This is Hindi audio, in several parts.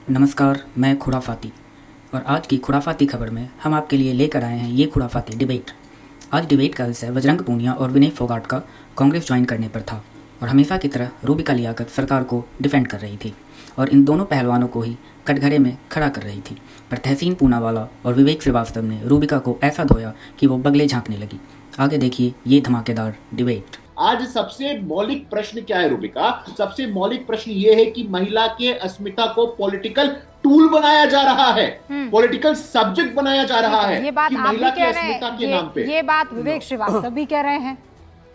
नमस्कार, मैं खुराफाती और आज की खुराफाती खबर में हम आपके लिए लेकर आए हैं ये खुराफाती डिबेट। आज डिबेट का विषय बजरंग पूनिया और विनय फोगाट का कांग्रेस ज्वाइन करने पर था और हमेशा की तरह रूबिका लियाकत सरकार को डिफेंड कर रही थी और इन दोनों पहलवानों को ही कटघरे में खड़ा कर रही थी। पर तहसीन पूनावाला और विवेक श्रीवास्तव ने रूबिका को ऐसा धोया कि वो बगले झांकने लगी। आगे देखिए ये धमाकेदार डिबेट। आज सबसे मौलिक प्रश्न क्या है रूबिका? सबसे मौलिक प्रश्न ये है कि महिला के अस्मिता को पॉलिटिकल टूल बनाया जा रहा है, पॉलिटिकल सब्जेक्ट बनाया जा रहा है। ये बात कि आप महिला भी के कह रहे अस्मिता के हैं, नाम पे ये बात विवेक श्रीवास्तव भी कह रहे हैं।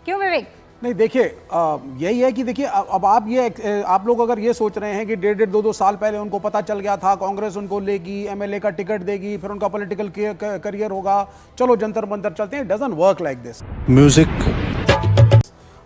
क्यों विवेक? नहीं देखिए, यही है कि देखिए अब आप लोग अगर ये सोच रहे हैं कि 1.5-2 साल पहले उनको पता चल गया था कांग्रेस उनको लेगी, एमएलए का टिकट देगी, फिर उनका पॉलिटिकल करियर होगा, चलो जंतर मंतर चलते हैं। It doesn't work like this. Music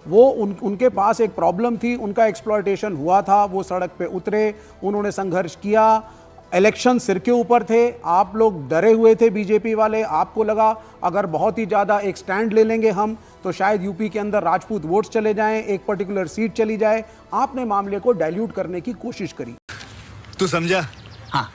वो उनके पास एक प्रॉब्लम थी, उनका एक्सप्लॉयटेशन हुआ था, वो सड़क पे उतरे, उन्होंने संघर्ष किया, इलेक्शन सिर के ऊपर थे, आप लोग डरे हुए थे बीजेपी वाले, आपको लगा अगर बहुत ही ज़्यादा एक स्टैंड ले लेंगे हम तो शायद यूपी के अंदर राजपूत वोट्स चले जाएं, एक पर्टिकुलर सीट चली जाए। आपने मामले को डाइल्यूट करने की कोशिश करी। तू समझा? हाँ।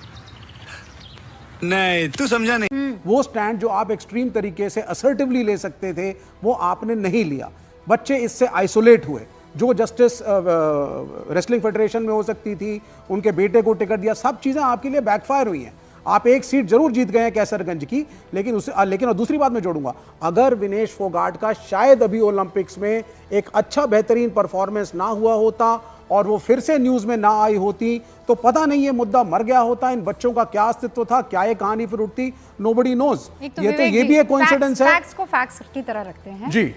नहीं तू समझा नहीं। वो स्टैंड जो आप एक्सट्रीम तरीके से असर्टिवली ले सकते थे वो आपने नहीं लिया। बच्चे इससे आइसोलेट हुए। जो जस्टिस रेसलिंग फेडरेशन में हो सकती थी, उनके बेटे को टिकट दिया, सब चीज़ें आपके लिए बैकफायर हुई हैं। आप एक सीट जरूर जीत गए हैं कैसरगंज की, लेकिन और दूसरी बात मैं जोड़ूंगा, अगर विनेश फोगाट का शायद अभी ओलंपिक्स में एक अच्छा बेहतरीन परफॉर्मेंस ना हुआ होता और वो फिर से न्यूज़ में ना आई होती तो पता नहीं ये मुद्दा मर गया होता। इन बच्चों का क्या अस्तित्व था, क्या ये कहानी फिर उठती, नोबडी नोज। ये भी एक कोइंसिडेंस है। फैक्ट्स को फैक्ट्स की तरह रखते हैं जी।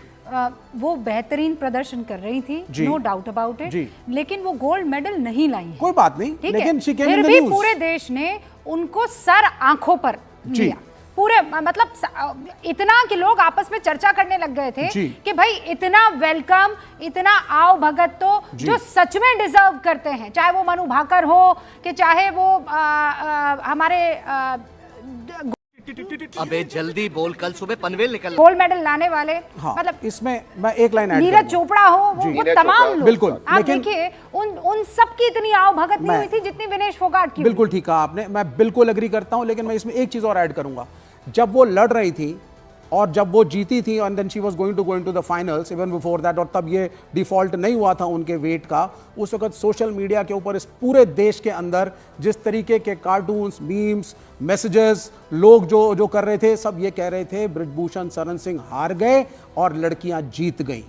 वो बेहतरीन प्रदर्शन कर रही थी, नो डाउट अबाउट इट, लेकिन वो गोल्ड मेडल नहीं लाई है। कोई बात नहीं, लेकिन फिर भी पूरे देश ने उनको सर आंखों पर लिया। पूरे मतलब इतना कि लोग आपस में चर्चा करने लग गए थे कि भाई इतना वेलकम, इतना आओ भगत तो जो सच में डिजर्व करते हैं, चाहे वो मनु भाकर हो कि चाहे वो हमारे अबे जल्दी बोल, कल सुबह पनवेल निकल। गोल्ड मेडल लाने वाले, हाँ, मतलब इसमें मैं एक लाइन ऐड नीरज चोपड़ा हो, वो तमाम लोग, बिल्कुल, आप देखिए उन सब की इतनी आओ भगत नहीं हुई थी जितनी विनेश फोगाट की। बिल्कुल ठीक कहा आपने, मैं बिल्कुल एग्री करता हूं, लेकिन मैं इसमें एक चीज और ऐड करूंगा। जब वो लड़ रही थी और जब वो जीती थी and then she was going to the finals even before that, और तब ये डिफॉल्ट नहीं हुआ था उनके वेट का, उस वक्त सोशल मीडिया के ऊपर इस पूरे देश के अंदर जिस तरीके के कार्टून्स, मीम्स, मैसेजेस लोग जो कर रहे थे, सब ये कह रहे थे बृजभूषण शरण सिंह हार गए और लड़कियां जीत गई।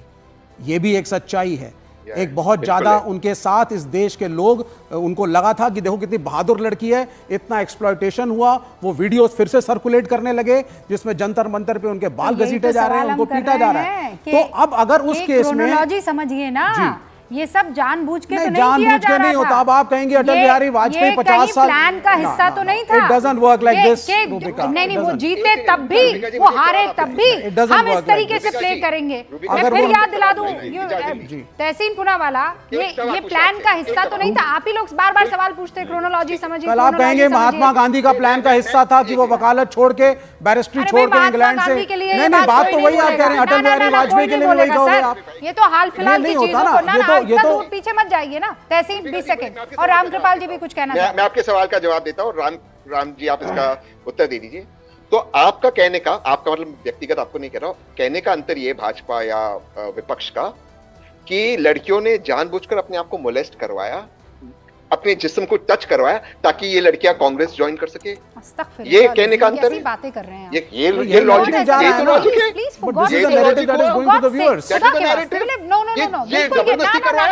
ये भी एक सच्चाई है। एक बहुत ज्यादा उनके साथ इस देश के लोग, उनको लगा था कि देखो कितनी बहादुर लड़की है, इतना एक्सप्लॉयटेशन हुआ, वो वीडियोस फिर से सर्कुलेट करने लगे जिसमें जंतर मंतर पे उनके बाल घसीटे जा रहे हैं, उनको पीटा जा रहा है। तो अब अगर उस केस में समझिए ना, ये सब जानबूझ के तो नहीं जानबूझ किया जा के नहीं रहा होता। था। अब आप कहेंगे अटल बिहारी वाजपेयी 50 साल प्लान का हिस्सा तो नहीं था। It doesn't work like this. नहीं, वो जीते तब भी, वो हारे तब भी, हम इस तरीके से प्ले करेंगे। मैं फिर याद दिला दूं, तहसीन पूनावाला, ये प्लान का हिस्सा तो नहीं था। आप ही लोग बार बार सवाल पूछते, क्रोनोलॉजी समझिए। कल आप कहेंगे महात्मा गांधी का प्लान का हिस्सा था कि वो वकालत छोड़ के, बैरिस्ट्री छोड़ के इंग्लैंड से। नहीं, बात तो वही आप कह रहे हैं, अटल बिहारी वाजपेयी के लिए वही कहोगे आप। ये तो हाल फिलहाल की चीजों को ये तो पीछे मत जाइए ना। तहसीन 20 सेकंड, और रामकृपाल जी भी कुछ कहना चाहते हैं। मैं आपके सवाल का जवाब देता हूँ, राम जी आप इसका उत्तर दे दीजिए। तो आपका कहने का, आपका मतलब व्यक्तिगत आपको नहीं कह रहा हूं, कहने का अंतर ये भाजपा या विपक्ष का कि लड़कियों ने जानबूझकर अपने आप को मोलेस्ट करवाया, अपने जिस्म को टच करवाया ताकि ये लड़कियां कांग्रेस ज्वाइन कर सके। ये कहने का अंतर है। बातें कर रहे हैं ये लॉजिक है, ये तो लॉजिक है।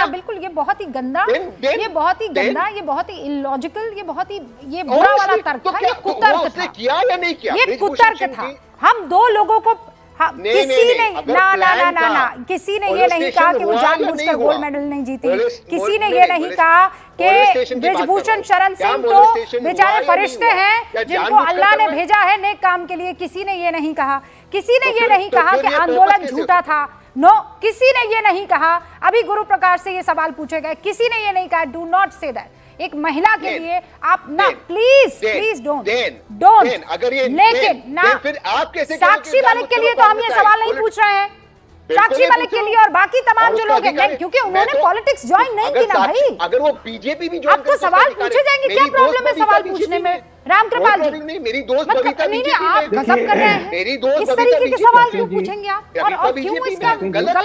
बिल्कुल ये बहुत ही गंदा, ये बहुत ही गंदा, ये बहुत ही इलॉजिकल, ये बहुत ही ये बुरा वाला तर्क था, ये कुतर्क था। किया या नहीं किया, ये कुतर्क था। हम दो लोगों को किसी ने किसी ने ये नहीं कहा कि वो जानबूझकर गोल्ड मेडल नहीं जीती, किसी ने ये नहीं कहा कि बृजभूषण शरण सिंह तो बेचारे फरिश्ते हैं जिनको अल्लाह ने भेजा है नेक काम के लिए, किसी ने ये नहीं कहा। किसी ने ये नहीं कहा कि आंदोलन झूठा था, नो, किसी ने ये नहीं कहा। अभी गुरु प्रकाश से ये सवाल पूछे गए, किसी ने ये नहीं कहा। Do not say that. एक महिला के लिए आप ना, प्लीज डोंट, अगर ये लेकिन ना, फिर आप कैसे साक्षी मलिक के लिए तो हम ये सवाल नहीं पूछ रहे हैं। साक्षी मलिक के लिए और बाकी तमाम जो लोग हैं, क्योंकि उन्होंने पॉलिटिक्स ज्वाइन नहीं की ना भाई। अगर वो बीजेपी भी ज्वाइन, अब तो सवाल पूछे जाएंगे, क्या प्रॉब्लम है सवाल पूछने में? रामकृपाल जी, नहीं, मेरी दोस्त बबीता नहीं, आप गजब कर रहे हैं, मेरी दोस्त इस तरीके के सवाल क्यों पूछेंगे आप, और क्यों इसका गलत